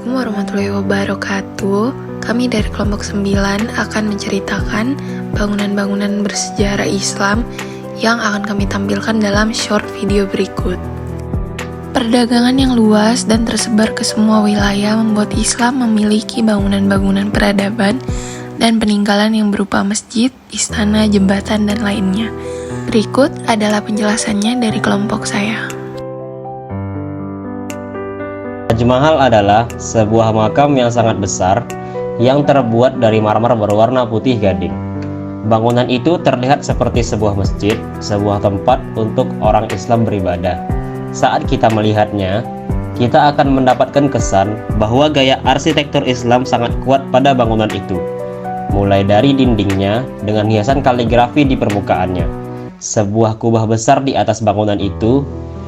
Assalamualaikum warahmatullahi wabarakatuh. Kami dari kelompok 9 akan menceritakan bangunan-bangunan bersejarah Islam yang akan kami tampilkan dalam short video berikut. Perdagangan yang luas dan tersebar ke semua wilayah membuat Islam memiliki bangunan-bangunan peradaban dan peninggalan yang berupa masjid, istana, jembatan, dan lainnya. Berikut adalah penjelasannya dari kelompok saya. Taj Mahal adalah sebuah makam yang sangat besar yang terbuat dari marmer berwarna putih gading. Bangunan itu terlihat seperti sebuah masjid, sebuah tempat untuk orang Islam beribadah. Saat kita melihatnya, kita akan mendapatkan kesan bahwa gaya arsitektur Islam sangat kuat pada bangunan itu, mulai dari dindingnya dengan hiasan kaligrafi di permukaannya, sebuah kubah besar di atas bangunan itu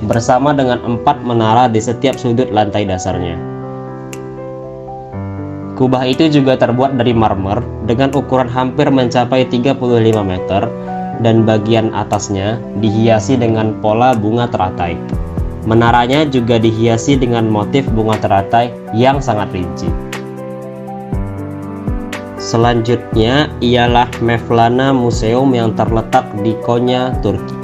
bersama dengan 4 menara di setiap sudut lantai dasarnya. Kubah itu juga terbuat dari marmer dengan ukuran hampir mencapai 35 meter dan bagian atasnya dihiasi dengan pola bunga teratai. Menaranya juga dihiasi dengan motif bunga teratai yang sangat rinci. Selanjutnya ialah Mevlana Museum yang terletak di Konya, Turki.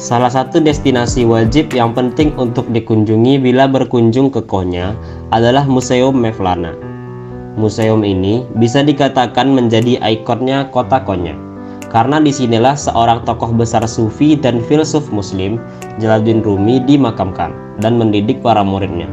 Salah satu destinasi wajib yang penting untuk dikunjungi bila berkunjung ke Konya adalah Museum Mevlana. Museum ini bisa dikatakan menjadi ikonnya kota Konya, karena disinilah seorang tokoh besar sufi dan filsuf muslim, Jalaluddin Rumi, dimakamkan dan mendidik para muridnya.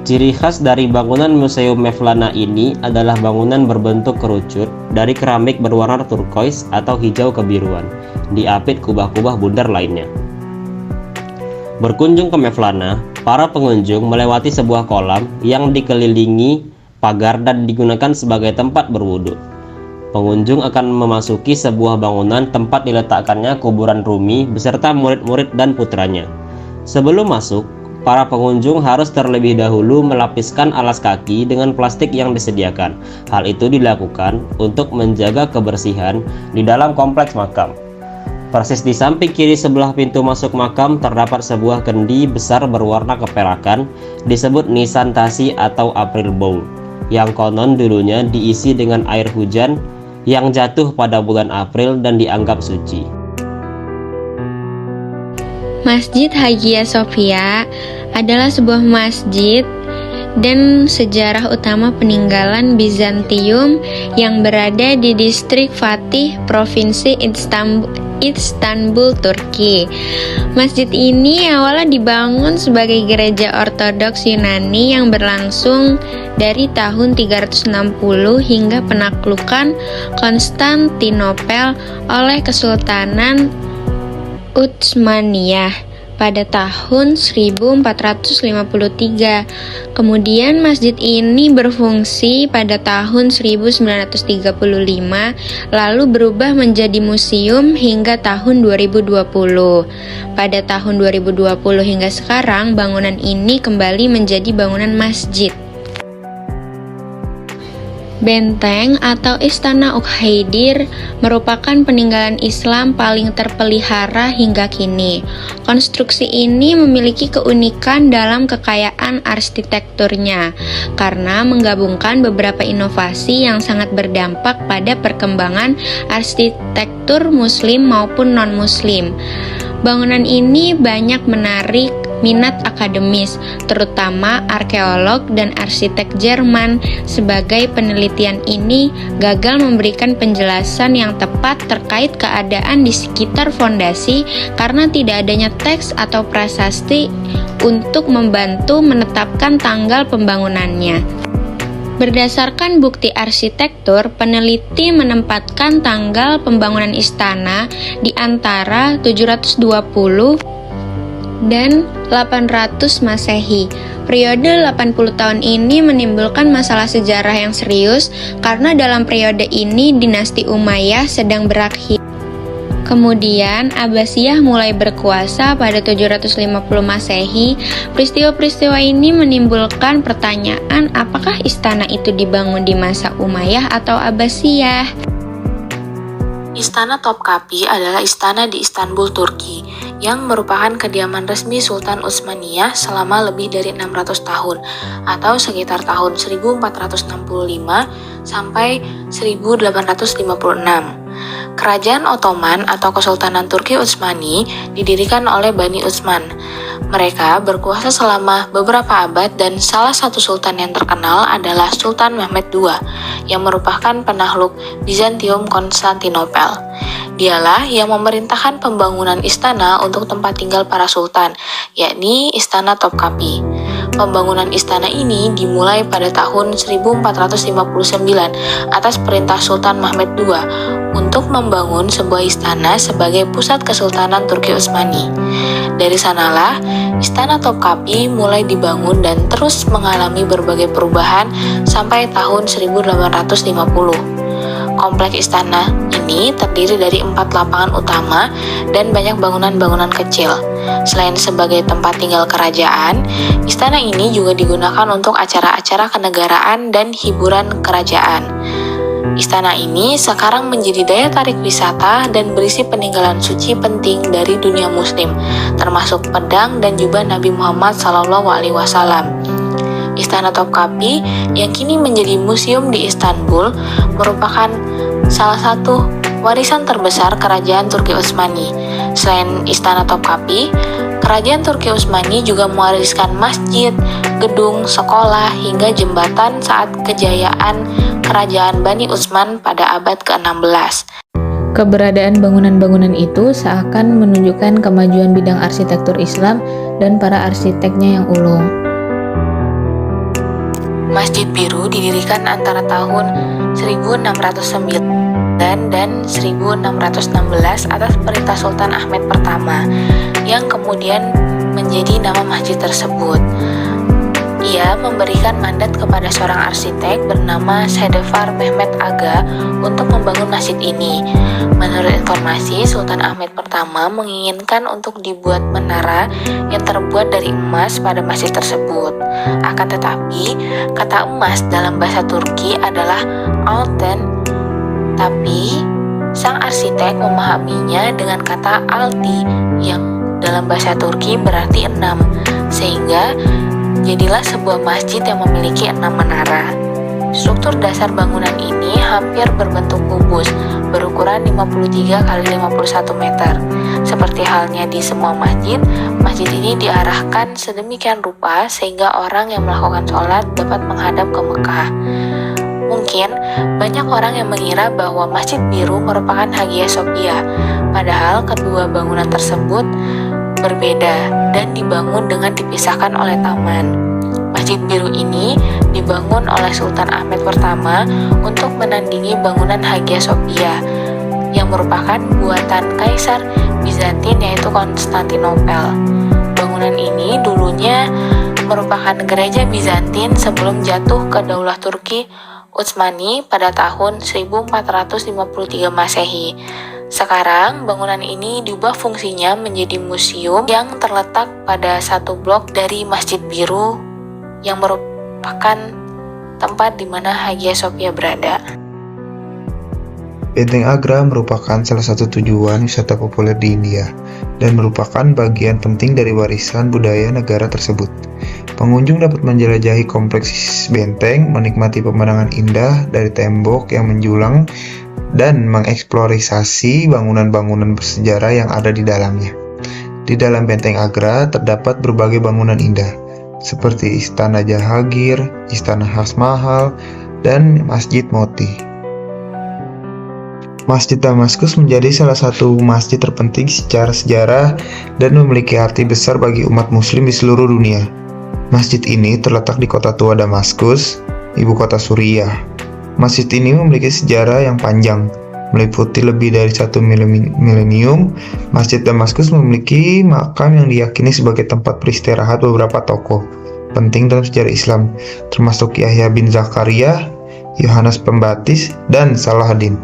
Ciri khas dari bangunan Museum Mevlana ini adalah bangunan berbentuk kerucut dari keramik berwarna turquoise atau hijau kebiruan, diapit kubah-kubah bundar lainnya. Berkunjung ke Mevlana, para pengunjung melewati sebuah kolam yang dikelilingi pagar dan digunakan sebagai tempat berwudu. Pengunjung akan memasuki sebuah bangunan tempat diletakkannya kuburan Rumi beserta murid-murid dan putranya. Sebelum masuk, para pengunjung harus terlebih dahulu melapiskan alas kaki dengan plastik yang disediakan. Hal itu dilakukan untuk menjaga kebersihan di dalam kompleks makam. Persis di samping kiri sebelah pintu masuk makam terdapat sebuah kendi besar berwarna keperakan disebut Nisantasi atau April Bowl, yang konon dulunya diisi dengan air hujan yang jatuh pada bulan April dan dianggap suci. Masjid Hagia Sophia adalah sebuah masjid dan sejarah utama peninggalan Bizantium yang berada di distrik Fatih, Provinsi Istanbul, Turki. Masjid ini awalnya dibangun sebagai gereja Ortodoks Yunani yang berlangsung dari tahun 360 hingga penaklukan Konstantinopel oleh Kesultanan Utsmaniyah pada tahun 1453. Kemudian masjid ini berfungsi pada tahun 1935, lalu berubah menjadi museum hingga tahun 2020. Pada tahun 2020 hingga sekarang, bangunan ini kembali menjadi bangunan masjid. Benteng atau Istana Ukhaidir merupakan peninggalan Islam paling terpelihara hingga kini. Konstruksi ini memiliki keunikan dalam kekayaan arsitekturnya karena menggabungkan beberapa inovasi yang sangat berdampak pada perkembangan arsitektur muslim maupun non-muslim. Bangunan ini banyak menarik minat akademis, terutama arkeolog dan arsitek Jerman. Sebagai penelitian ini gagal memberikan penjelasan yang tepat terkait keadaan di sekitar fondasi karena tidak adanya teks atau prasasti untuk membantu menetapkan tanggal pembangunannya. Berdasarkan bukti arsitektur, peneliti menempatkan tanggal pembangunan istana di antara 720 dan 800 Masehi. Periode 80 tahun ini menimbulkan masalah sejarah yang serius karena dalam periode ini dinasti Umayyah sedang berakhir. Kemudian Abbasiyah mulai berkuasa pada 750 Masehi. Peristiwa-peristiwa ini menimbulkan pertanyaan apakah istana itu dibangun di masa Umayyah atau Abbasiyah. Istana Topkapi adalah istana di Istanbul, Turki. yang merupakan kediaman resmi Sultan Utsmaniyah selama lebih dari 600 tahun atau sekitar tahun 1465 sampai 1856. Kerajaan Ottoman atau Kesultanan Turki Utsmani didirikan oleh Bani Utsman. Mereka berkuasa selama beberapa abad dan salah satu sultan yang terkenal adalah Sultan Mehmed II yang merupakan penakluk Bizantium Konstantinopel. Dialah yang memerintahkan pembangunan istana untuk tempat tinggal para sultan, yakni Istana Topkapi. Pembangunan istana ini dimulai pada tahun 1459 atas perintah Sultan Mehmed II untuk membangun sebuah istana sebagai pusat Kesultanan Turki Utsmani. Dari sanalah, Istana Topkapi mulai dibangun dan terus mengalami berbagai perubahan sampai tahun 1850. Kompleks istana ini terdiri dari 4 lapangan utama dan banyak bangunan-bangunan kecil. Selain sebagai tempat tinggal kerajaan, istana ini juga digunakan untuk acara-acara kenegaraan dan hiburan kerajaan. Istana ini sekarang menjadi daya tarik wisata dan berisi peninggalan suci penting dari dunia muslim, termasuk pedang dan jubah Nabi Muhammad SAW. Istana Topkapi yang kini menjadi museum di Istanbul merupakan salah satu warisan terbesar Kerajaan Turki Utsmani. Selain Istana Topkapi, Kerajaan Turki Utsmani juga mewariskan masjid, gedung, sekolah, hingga jembatan saat kejayaan Kerajaan Bani Utsman pada abad ke-16. Keberadaan bangunan-bangunan itu seakan menunjukkan kemajuan bidang arsitektur Islam dan para arsiteknya yang ulung. Masjid Biru didirikan antara tahun 1609 dan 1616 atas perintah Sultan Ahmed pertama, yang kemudian menjadi nama masjid tersebut. Ia memberikan mandat kepada seorang arsitek bernama Saidefar Mehmet Aga untuk membangun masjid ini. Menurut informasi, Sultan Ahmed pertama menginginkan untuk dibuat menara yang terbuat dari emas pada masjid tersebut. Akan tetapi, kata emas dalam bahasa Turki adalah altın, tapi sang arsitek memahaminya dengan kata alti yang dalam bahasa Turki berarti 6, sehingga jadilah sebuah masjid yang memiliki 6 menara. Struktur dasar bangunan ini hampir berbentuk kubus, berukuran 53 x 51 meter. Seperti halnya di semua masjid, masjid ini diarahkan sedemikian rupa sehingga orang yang melakukan sholat dapat menghadap ke Mekah. Mungkin banyak orang yang mengira bahwa Masjid Biru merupakan Hagia Sophia, padahal kedua bangunan tersebut berbeda dan dibangun dengan dipisahkan oleh taman. Masjid Biru ini dibangun oleh Sultan Ahmed pertama untuk menandingi bangunan Hagia Sophia yang merupakan buatan Kaisar Bizantin yaitu Konstantinopel. Bangunan ini dulunya merupakan gereja Bizantin sebelum jatuh ke Daulah Turki Utsmani pada tahun 1453 Masehi. Sekarang, bangunan ini diubah fungsinya menjadi museum yang terletak pada satu blok dari Masjid Biru yang merupakan tempat di mana Hagia Sophia berada. Benteng Agra merupakan salah satu tujuan wisata populer di India dan merupakan bagian penting dari warisan budaya negara tersebut. Pengunjung dapat menjelajahi kompleks benteng, menikmati pemandangan indah dari tembok yang menjulang, dan mengeksplorasi bangunan-bangunan bersejarah yang ada di dalamnya. Di dalam Benteng Agra terdapat berbagai bangunan indah, seperti Istana Jahangir, Istana Khas Mahal, dan Masjid Moti. Masjid Damaskus menjadi salah satu masjid terpenting secara sejarah dan memiliki arti besar bagi umat muslim di seluruh dunia. Masjid ini terletak di kota tua Damaskus, ibu kota Suriah. Masjid ini memiliki sejarah yang panjang, meliputi lebih dari 1 milenium. Masjid Damaskus memiliki makam yang diyakini sebagai tempat beristirahat beberapa tokoh penting dalam sejarah Islam, termasuk Yahya bin Zakaria, Yohanes Pembaptis, dan Salahuddin.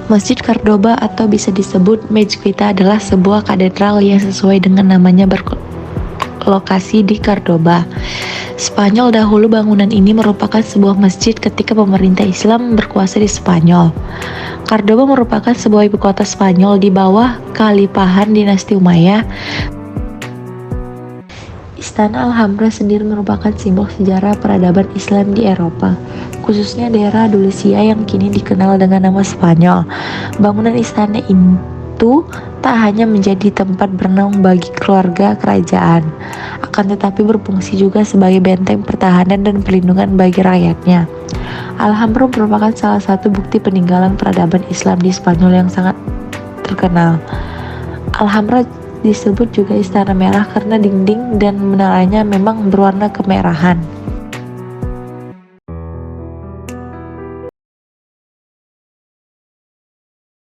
Masjid Cordoba atau bisa disebut Mezquita adalah sebuah katedral yang sesuai dengan namanya berlokasi di Cordoba. Spanyol dahulu bangunan ini merupakan sebuah masjid ketika pemerintah Islam berkuasa di Spanyol. Cordoba merupakan sebuah ibu kota Spanyol di bawah Khalifahan dinasti Umayyah. Istana Alhambra sendiri merupakan simbol sejarah peradaban Islam di Eropa, khususnya daerah Andalusia yang kini dikenal dengan nama Spanyol. Bangunan istana itu tak hanya menjadi tempat bernaung bagi keluarga kerajaan, akan tetapi berfungsi juga sebagai benteng pertahanan dan perlindungan bagi rakyatnya. Alhambra merupakan salah satu bukti peninggalan peradaban Islam di Spanyol yang sangat terkenal. Alhambra disebut juga Istana Merah karena dinding dan menaranya memang berwarna kemerahan.